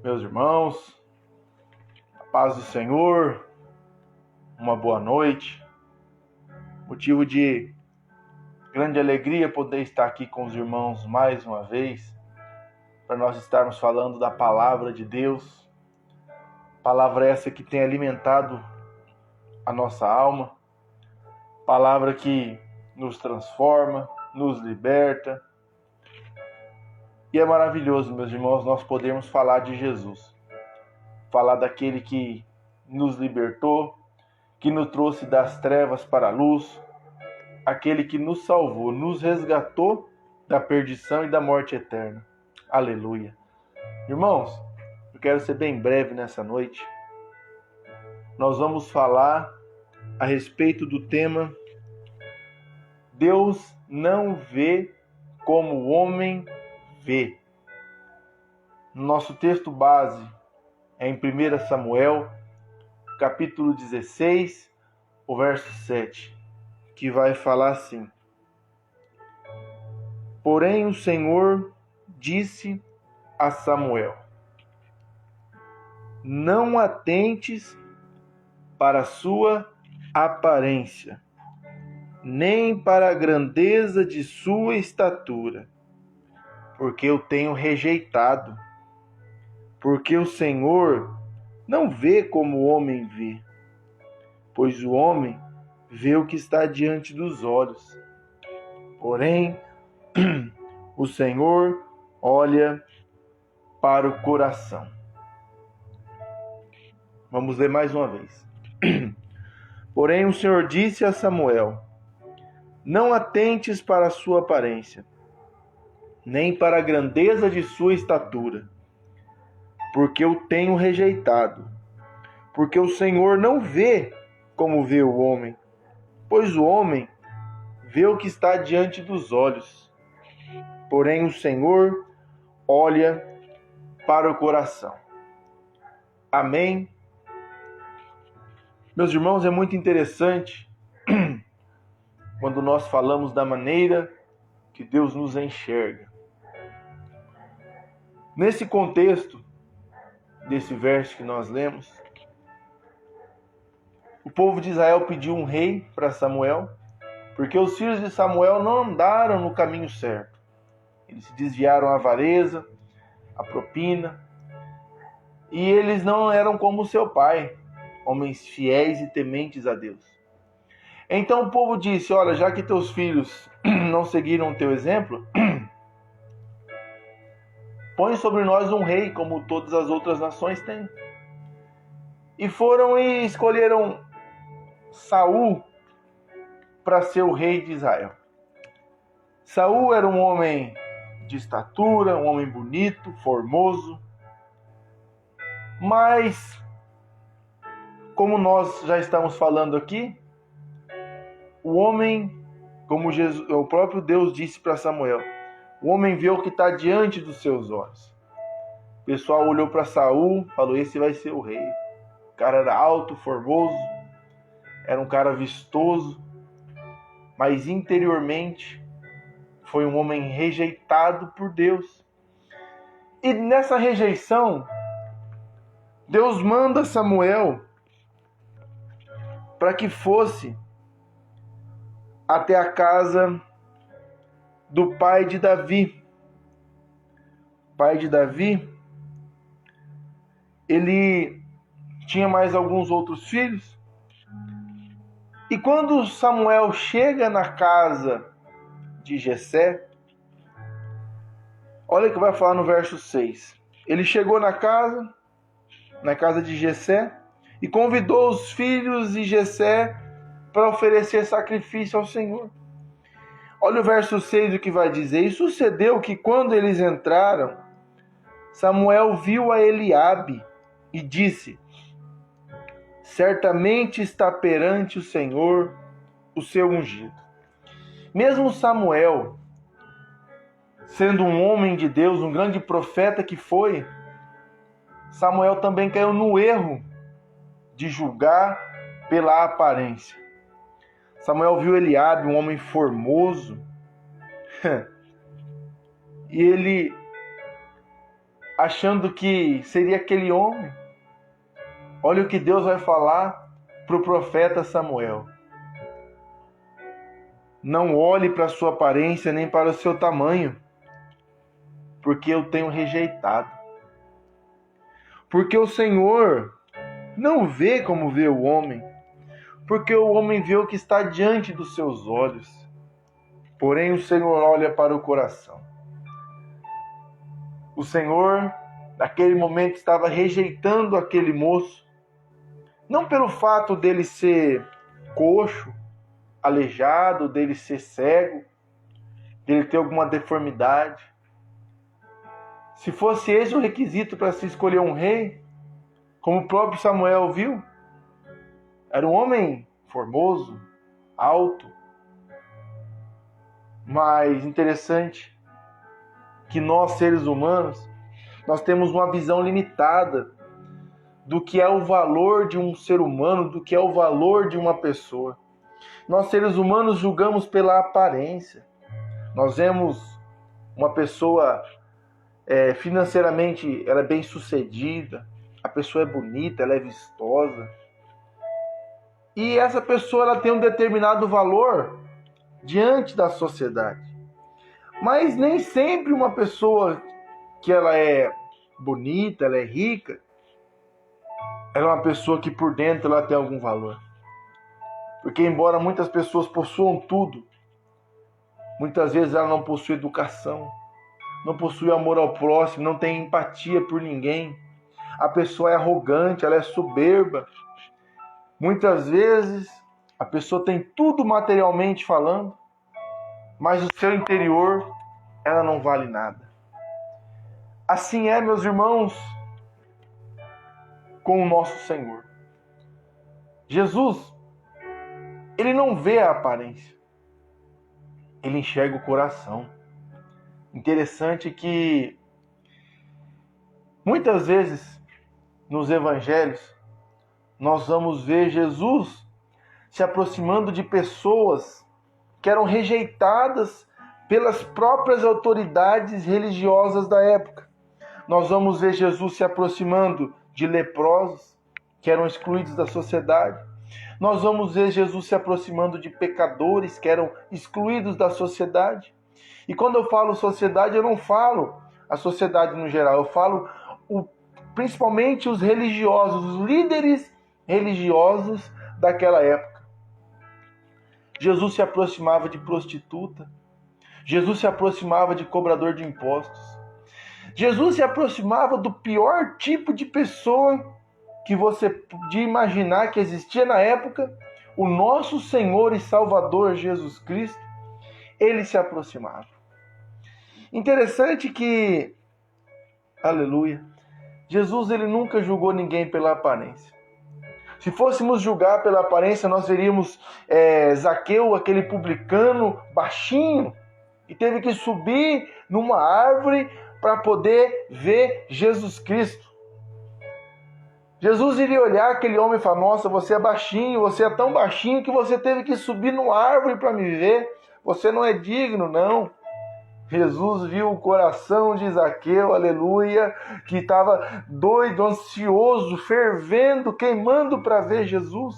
meus irmãos, a paz do Senhor, uma boa noite. Motivo de grande alegria poder estar aqui com os irmãos mais uma vez, para nós estarmos falando da palavra de Deus, palavra essa que tem alimentado a nossa alma, palavra que nos transforma, nos liberta. E é maravilhoso, meus irmãos, nós podermos falar de Jesus, falar daquele que nos libertou, que nos trouxe das trevas para a luz, aquele que nos salvou, nos resgatou da perdição e da morte eterna. Aleluia. Irmãos, eu quero ser bem breve nessa noite. Nós vamos falar a respeito do tema Deus não vê como o homem vê. Nosso texto base é em 1 Samuel, capítulo 16, o verso 7, que vai falar assim: Porém o Senhor disse a Samuel: Não atentes para a sua aparência, nem para a grandeza de sua estatura, porque eu tenho rejeitado. Porque o Senhor não vê como o homem vê, pois o homem vê o que está diante dos olhos. Porém, o Senhor olha para o coração. Vamos ler mais uma vez. Porém, o Senhor disse a Samuel: Não atentes para a sua aparência, nem para a grandeza de sua estatura, porque eu tenho rejeitado. Porque o Senhor não vê como vê o homem, pois o homem vê o que está diante dos olhos. Porém, o Senhor olha para o coração. Amém? Meus irmãos, é muito interessante quando nós falamos da maneira que Deus nos enxerga. Nesse contexto desse verso que nós lemos, o povo de Israel pediu um rei para Samuel, porque os filhos de Samuel não andaram no caminho certo. Eles se desviaram à avareza, à propina, e eles não eram como seu pai, homens fiéis e tementes a Deus. Então o povo disse: Olha, já que teus filhos não seguiram o teu exemplo, põe sobre nós um rei, como todas as outras nações têm. E foram e escolheram Saul para ser o rei de Israel. Saul era um homem de estatura, um homem bonito, formoso, mas, como nós já estamos falando aqui, o homem, como Jesus, o próprio Deus disse para Samuel, o homem vê o que está diante dos seus olhos. O pessoal olhou para Saul, falou: esse vai ser o rei. O cara era alto, formoso, era um cara vistoso, mas interiormente foi um homem rejeitado por Deus. E nessa rejeição, Deus manda Samuel para que fosse até a casa do pai de Davi. O pai de Davi, ele tinha mais alguns outros filhos. E quando Samuel chega na casa de Jessé, olha o que vai falar no verso 6. Ele chegou na casa de Jessé, e convidou os filhos de Jessé para oferecer sacrifício ao Senhor. Olha o verso 6 o que vai dizer. E sucedeu que quando eles entraram, Samuel viu a Eliabe e disse: Certamente está perante o Senhor o seu ungido. Mesmo Samuel, sendo um homem de Deus, um grande profeta que foi, Samuel também caiu no erro de julgar pela aparência. Samuel viu Eliabe, um homem formoso, e ele achando que seria aquele homem. Olha o que Deus vai falar para o profeta Samuel. Não olhe para a sua aparência nem para o seu tamanho, porque eu tenho rejeitado. Porque o Senhor não vê como vê o homem, porque o homem vê o que está diante dos seus olhos. Porém, o Senhor olha para o coração. O Senhor, naquele momento, estava rejeitando aquele moço, não pelo fato dele ser coxo, aleijado, dele ser cego, dele ter alguma deformidade. Se fosse esse o requisito para se escolher um rei, como o próprio Samuel viu, era um homem formoso, alto. Mas interessante que nós, seres humanos, nós temos uma visão limitada do que é o valor de um ser humano, do que é o valor de uma pessoa. Nós, seres humanos, julgamos pela aparência. Nós vemos uma pessoa financeiramente, ela é bem sucedida, a pessoa é bonita, ela é vistosa. E essa pessoa ela tem um determinado valor diante da sociedade. Mas nem sempre uma pessoa que ela é bonita, ela é rica, ela é uma pessoa que por dentro ela tem algum valor. Porque embora muitas pessoas possuam tudo, muitas vezes ela não possui educação, não possui amor ao próximo, não tem empatia por ninguém. A pessoa é arrogante, ela é soberba. Muitas vezes a pessoa tem tudo materialmente falando, mas o seu interior, ela não vale nada. Assim é, meus irmãos, com o nosso Senhor. Jesus, ele não vê a aparência, ele enxerga o coração. Interessante que muitas vezes nos evangelhos nós vamos ver Jesus se aproximando de pessoas que eram rejeitadas pelas próprias autoridades religiosas da época. Nós vamos ver Jesus se aproximando de leprosos que eram excluídos da sociedade. Nós vamos ver Jesus se aproximando de pecadores que eram excluídos da sociedade. E quando eu falo sociedade, eu não falo a sociedade no geral, eu falo principalmente os religiosos, os líderes religiosos daquela época. Jesus se aproximava de prostituta, Jesus se aproximava de cobrador de impostos, Jesus se aproximava do pior tipo de pessoa que você podia imaginar que existia na época. O nosso Senhor e Salvador Jesus Cristo, ele se aproximava. Interessante que, aleluia, Jesus ele nunca julgou ninguém pela aparência. Se fôssemos julgar pela aparência, nós veríamos Zaqueu, aquele publicano baixinho, que teve que subir numa árvore para poder ver Jesus Cristo. Jesus iria olhar aquele homem e falar: nossa, você é baixinho, você é tão baixinho que você teve que subir numa árvore para me ver. Você não é digno, não. Jesus viu o coração de Zaqueu, aleluia, que estava doido, ansioso, fervendo, queimando para ver Jesus.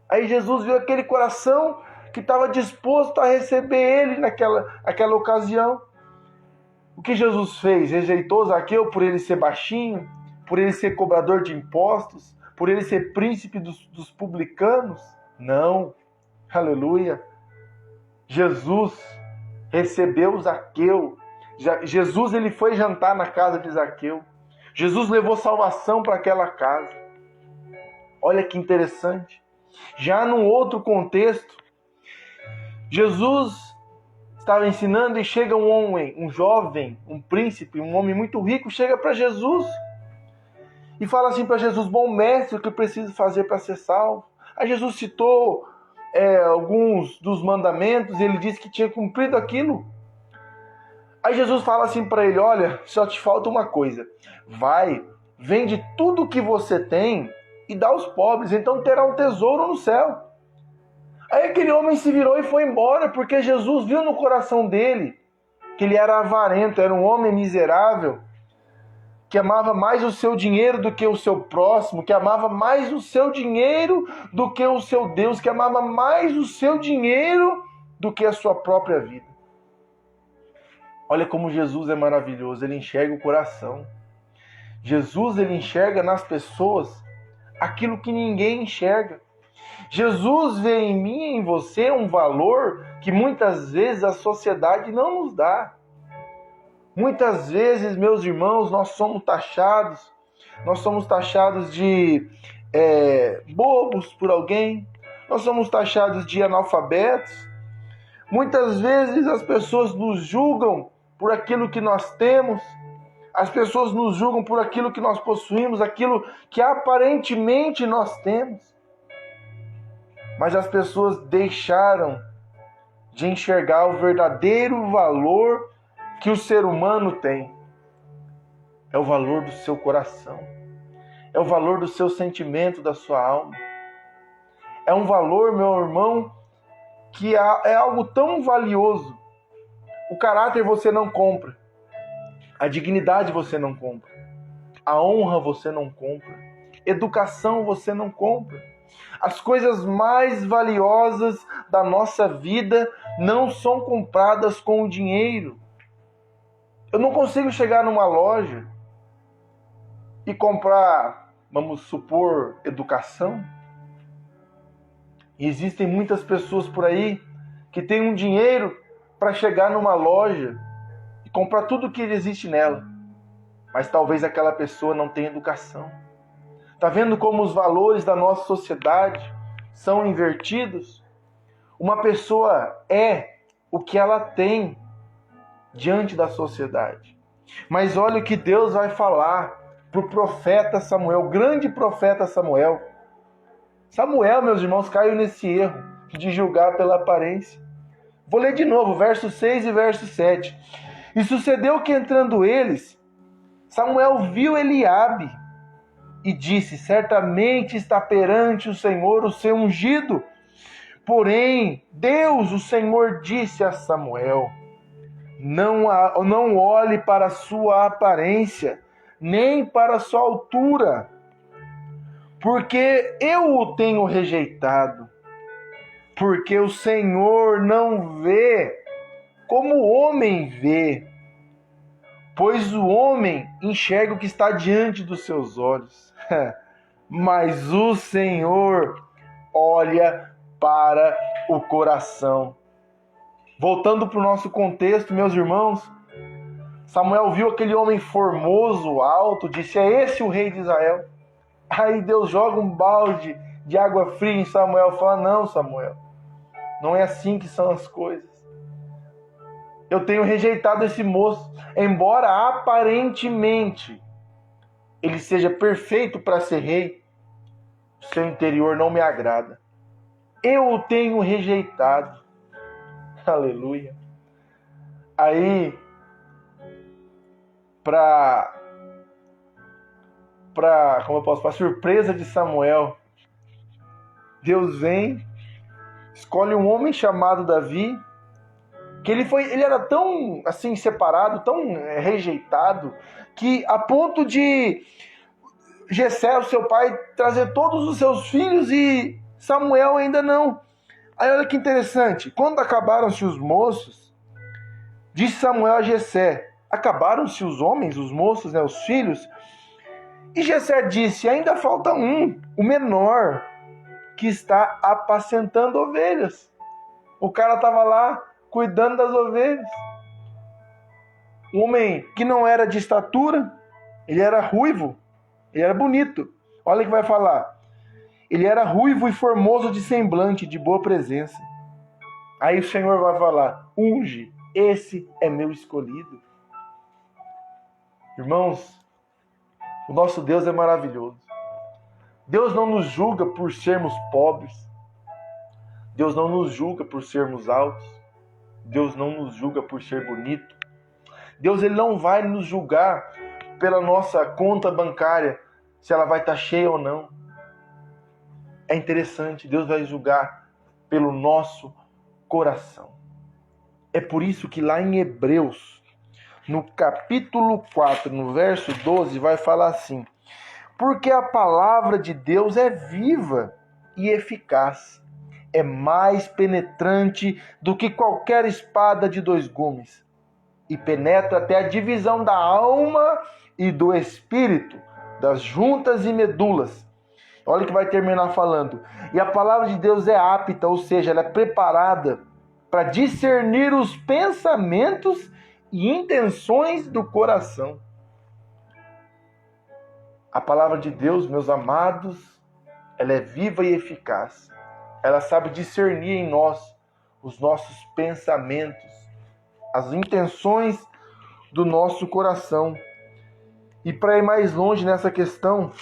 Aí Jesus viu aquele coração que estava disposto a receber ele naquela ocasião. O que Jesus fez? Rejeitou Zaqueu por ele ser baixinho, por ele ser cobrador de impostos, por ele ser príncipe dos publicanos? Não, aleluia. Jesus recebeu Zaqueu. Jesus ele foi jantar na casa de Zaqueu. Jesus levou salvação para aquela casa. Olha que interessante. Já num outro contexto, Jesus estava ensinando e chega um homem, um jovem, um príncipe, um homem muito rico, chega para Jesus e fala assim para Jesus: bom mestre, o que eu preciso fazer para ser salvo? Aí Jesus citou alguns dos mandamentos e ele disse que tinha cumprido aquilo. Aí Jesus fala assim para ele: olha, só te falta uma coisa. Vai, vende tudo o que você tem e dá aos pobres, então terá um tesouro no céu. Aí aquele homem se virou e foi embora, porque Jesus viu no coração dele que ele era avarento, era um homem miserável. que amava mais o seu dinheiro do que o seu próximo, que amava mais o seu dinheiro do que o seu Deus, que amava mais o seu dinheiro do que a sua própria vida. Olha como Jesus é maravilhoso, ele enxerga o coração. Jesus, ele enxerga nas pessoas aquilo que ninguém enxerga. Jesus vê em mim e em você um valor que muitas vezes a sociedade não nos dá. Muitas vezes, meus irmãos, nós somos taxados de bobos por alguém, nós somos taxados de analfabetos. Muitas vezes as pessoas nos julgam por aquilo que nós temos, as pessoas nos julgam por aquilo que nós possuímos, aquilo que aparentemente nós temos. Mas as pessoas deixaram de enxergar o verdadeiro valor que o ser humano tem. É o valor do seu coração. É o valor do seu sentimento, da sua alma. É um valor, meu irmão, que é algo tão valioso. O caráter você não compra. A dignidade você não compra. A honra você não compra. Educação você não compra. As coisas mais valiosas da nossa vida não são compradas com o dinheiro. Eu não consigo chegar numa loja e comprar, vamos supor, educação. E existem muitas pessoas por aí que têm um dinheiro para chegar numa loja e comprar tudo que existe nela. Mas talvez aquela pessoa não tenha educação. Está vendo como os valores da nossa sociedade são invertidos? Uma pessoa é o que ela tem diante da sociedade. Mas olha o que Deus vai falar para o profeta Samuel, o grande profeta Samuel. Samuel, meus irmãos, caiu nesse erro de julgar pela aparência. Vou ler de novo, verso 6 e verso 7. E sucedeu que entrando eles, Samuel viu Eliabe e disse: certamente está perante o Senhor o seu ungido. Porém, Deus, o Senhor, disse a Samuel: não olhe para a sua aparência, nem para a sua altura, porque eu o tenho rejeitado. Porque o Senhor não vê como o homem vê, pois o homem enxerga o que está diante dos seus olhos, mas o Senhor olha para o coração. Voltando para o nosso contexto, meus irmãos, Samuel viu aquele homem formoso, alto, disse: é esse o rei de Israel? Aí Deus joga um balde de água fria em Samuel e fala: não, Samuel, não é assim que são as coisas. Eu tenho rejeitado esse moço, embora aparentemente ele seja perfeito para ser rei, o seu interior não me agrada. Eu o tenho rejeitado. Aleluia. Aí, para surpresa de Samuel, Deus vem, escolhe um homem chamado Davi, que ele era tão assim separado, tão rejeitado, que a ponto de Jessé, o seu pai, trazer todos os seus filhos e Samuel ainda não. Aí olha que interessante, quando acabaram-se os moços, disse Samuel a Jessé: acabaram-se os homens, os moços, os filhos? E Jessé disse: ainda falta um, o menor, que está apacentando ovelhas. O cara estava lá cuidando das ovelhas. Um homem que não era de estatura, ele era ruivo, ele era bonito. Olha o que vai falar. Ele era ruivo e formoso de semblante, de boa presença. Aí o Senhor vai falar: unge, esse é meu escolhido. Irmãos, o nosso Deus é maravilhoso. Deus não nos julga por sermos pobres. Deus não nos julga por sermos altos. Deus não nos julga por ser bonito. Deus, ele não vai nos julgar pela nossa conta bancária, se ela vai estar cheia ou não. É interessante, Deus vai julgar pelo nosso coração. É por isso que lá em Hebreus, no capítulo 4, no verso 12, vai falar assim: porque a palavra de Deus é viva e eficaz, é mais penetrante do que qualquer espada de dois gumes, e penetra até a divisão da alma e do espírito, das juntas e medulas. Olha o que vai terminar falando. E a palavra de Deus é apta, ou seja, ela é preparada para discernir os pensamentos e intenções do coração. A palavra de Deus, meus amados, ela é viva e eficaz. Ela sabe discernir em nós os nossos pensamentos, as intenções do nosso coração. E para ir mais longe nessa questão,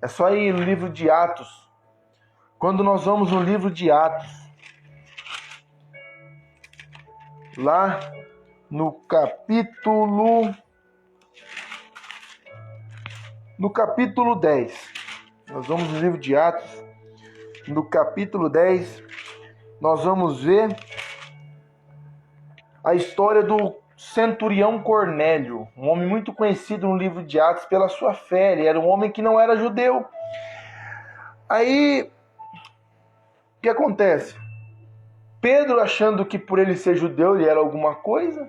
é só ir no livro de Atos. Quando nós vamos no livro de Atos, lá no capítulo 10. Nós vamos no livro de Atos, no capítulo 10, nós vamos ver a história do centurião Cornélio, um homem muito conhecido no livro de Atos pela sua fé. Ele era um homem que não era judeu. Aí, o que acontece? Pedro, achando que por ele ser judeu ele era alguma coisa,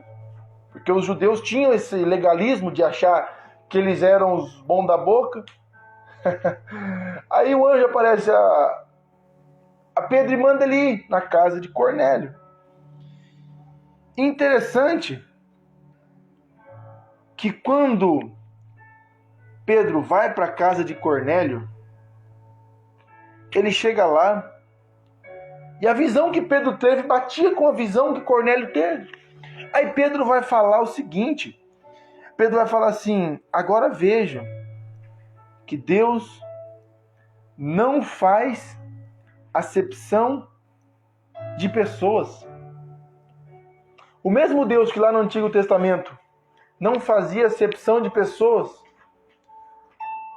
porque os judeus tinham esse legalismo de achar que eles eram os bons da boca. Aí o anjo aparece a Pedro e manda ele ir na casa de Cornélio. Interessante que quando Pedro vai para a casa de Cornélio, ele chega lá e a visão que Pedro teve batia com a visão que Cornélio teve. Aí Pedro vai falar o seguinte, Pedro vai falar assim: agora vejam que Deus não faz acepção de pessoas. O mesmo Deus que lá no Antigo Testamento não fazia acepção de pessoas,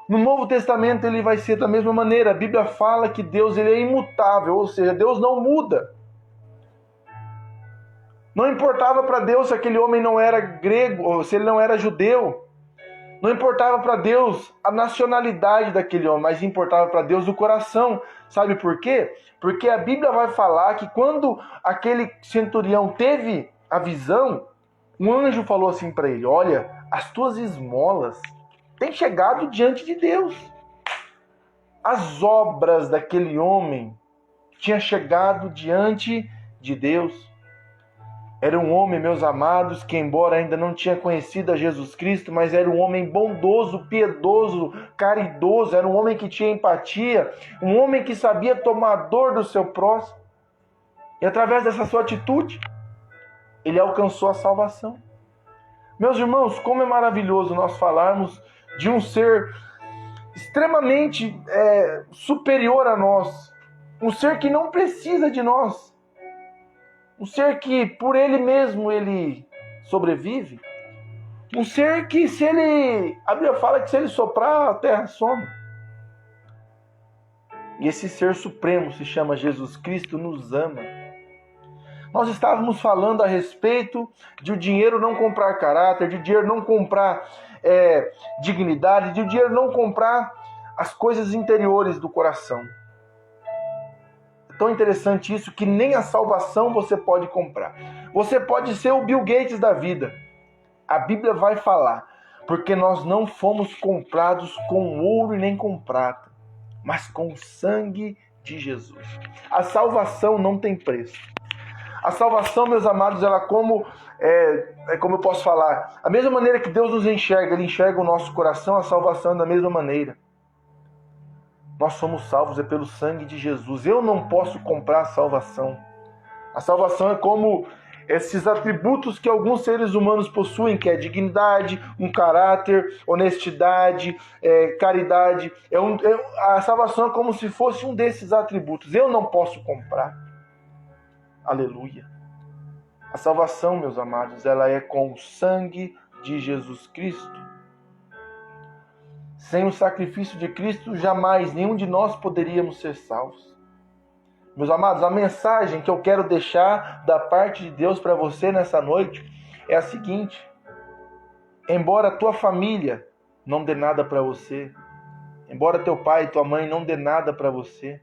no Novo Testamento ele vai ser da mesma maneira. A Bíblia fala que Deus ele é imutável, ou seja, Deus não muda. Não importava para Deus se aquele homem não era grego ou se ele não era judeu. Não importava para Deus a nacionalidade daquele homem, mas importava para Deus o coração. Sabe por quê? Porque a Bíblia vai falar que quando aquele centurião teve a visão, um anjo falou assim para ele: olha, as tuas esmolas têm chegado diante de Deus. As obras daquele homem tinham chegado diante de Deus. Era um homem, meus amados, que embora ainda não tinha conhecido a Jesus Cristo, mas era um homem bondoso, piedoso, caridoso, era um homem que tinha empatia, um homem que sabia tomar a dor do seu próximo. E através dessa sua atitude, ele alcançou a salvação. Meus irmãos, como é maravilhoso nós falarmos de um ser extremamente superior a nós, um ser que não precisa de nós, um ser que por ele mesmo ele sobrevive, um ser que a Bíblia fala que se ele soprar a terra some. E esse ser supremo se chama Jesus Cristo, nos ama. Nós estávamos falando a respeito de o dinheiro não comprar caráter, de o dinheiro não comprar dignidade, de o dinheiro não comprar as coisas interiores do coração. É tão interessante isso que nem a salvação você pode comprar. Você pode ser o Bill Gates da vida. A Bíblia vai falar, porque nós não fomos comprados com ouro e nem com prata, mas com o sangue de Jesus. A salvação não tem preço. A salvação, meus amados, ela como eu posso falar, a mesma maneira que Deus nos enxerga, Ele enxerga o nosso coração, a salvação é da mesma maneira. Nós somos salvos pelo sangue de Jesus. Eu não posso comprar a salvação. A salvação é como esses atributos que alguns seres humanos possuem, que é dignidade, um caráter, honestidade, caridade. A salvação é como se fosse um desses atributos. Eu não posso comprar. Aleluia. A salvação, meus amados, ela é com o sangue de Jesus Cristo. Sem o sacrifício de Cristo, jamais nenhum de nós poderíamos ser salvos. Meus amados, a mensagem que eu quero deixar da parte de Deus para você nessa noite é a seguinte: embora a tua família não dê nada para você, embora teu pai e tua mãe não dê nada para você,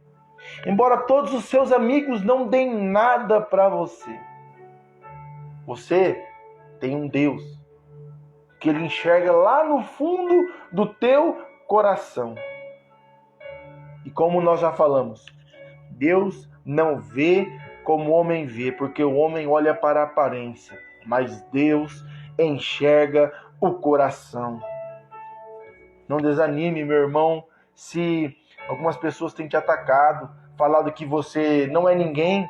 embora todos os seus amigos não deem nada para você, você tem um Deus que Ele enxerga lá no fundo do teu coração. E como nós já falamos, Deus não vê como o homem vê, porque o homem olha para a aparência, mas Deus enxerga o coração. Não desanime, meu irmão, se algumas pessoas têm te atacado, falado que você não é ninguém,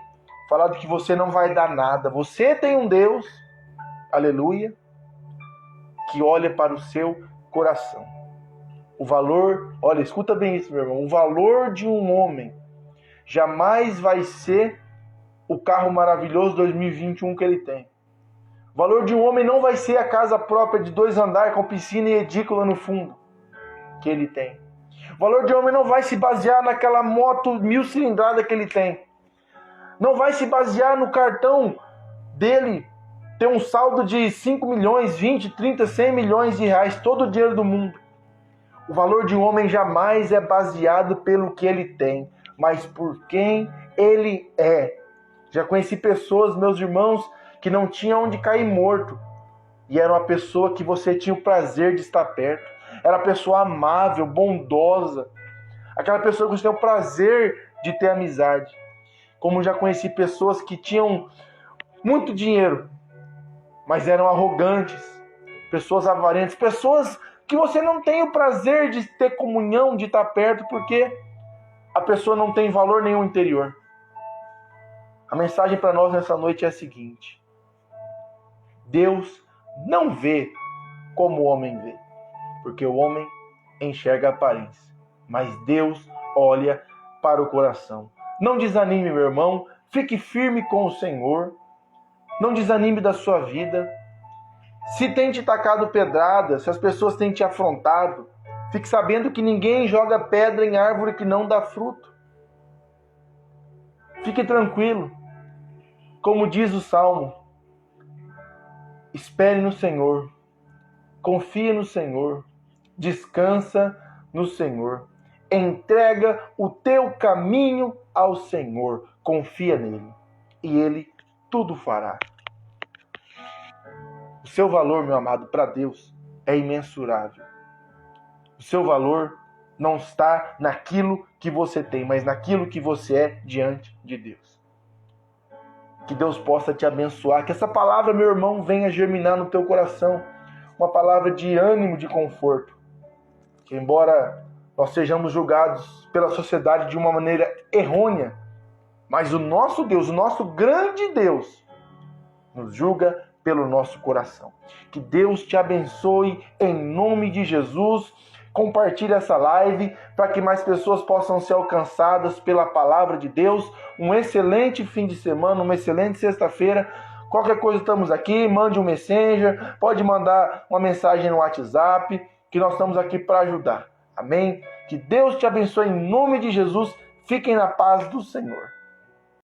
falado que você não vai dar nada. Você tem um Deus, aleluia, que olha para o seu coração. O valor, olha, escuta bem isso, meu irmão, o valor de um homem jamais vai ser o carro maravilhoso 2021 que ele tem. O valor de um homem não vai ser a casa própria de 2 andares com piscina e edícula no fundo que ele tem. O valor de um homem não vai se basear naquela moto 1000 cilindrada que ele tem. Não vai se basear no cartão dele ter um saldo de 5 milhões, 20, 30, 100 milhões de reais, todo o dinheiro do mundo. O valor de um homem jamais é baseado pelo que ele tem, mas por quem ele é. Já conheci pessoas, meus irmãos, que não tinham onde cair morto. E era uma pessoa que você tinha o prazer de estar perto. Era uma pessoa amável, bondosa. Aquela pessoa que você tem o prazer de ter amizade. Como já conheci pessoas que tinham muito dinheiro, mas eram arrogantes. Pessoas avarentas. Pessoas que você não tem o prazer de ter comunhão, de estar perto, porque a pessoa não tem valor nenhum interior. A mensagem para nós nessa noite é a seguinte: Deus não vê como o homem vê, porque o homem enxerga a aparência, mas Deus olha para o coração. Não desanime, meu irmão, fique firme com o Senhor, não desanime da sua vida. Se tem te tacado pedrada, se as pessoas têm te afrontado, fique sabendo que ninguém joga pedra em árvore que não dá fruto. Fique tranquilo. Como diz o Salmo, espere no Senhor, confia no Senhor, descansa no Senhor, entrega o teu caminho ao Senhor, confia nele e Ele tudo fará. O seu valor, meu amado, para Deus é imensurável. O seu valor não está naquilo que você tem, mas naquilo que você é diante de Deus. Que Deus possa te abençoar, que essa palavra, meu irmão, venha germinar no teu coração, uma palavra de ânimo, de conforto. Que embora nós sejamos julgados pela sociedade de uma maneira errônea, mas o nosso Deus, o nosso grande Deus, nos julga pelo nosso coração. Que Deus te abençoe em nome de Jesus. Compartilhe essa live para que mais pessoas possam ser alcançadas pela palavra de Deus. Um excelente fim de semana, uma excelente sexta-feira. Qualquer coisa estamos aqui, mande um messenger, pode mandar uma mensagem no WhatsApp, que nós estamos aqui para ajudar. Amém? Que Deus te abençoe em nome de Jesus. Fiquem na paz do Senhor.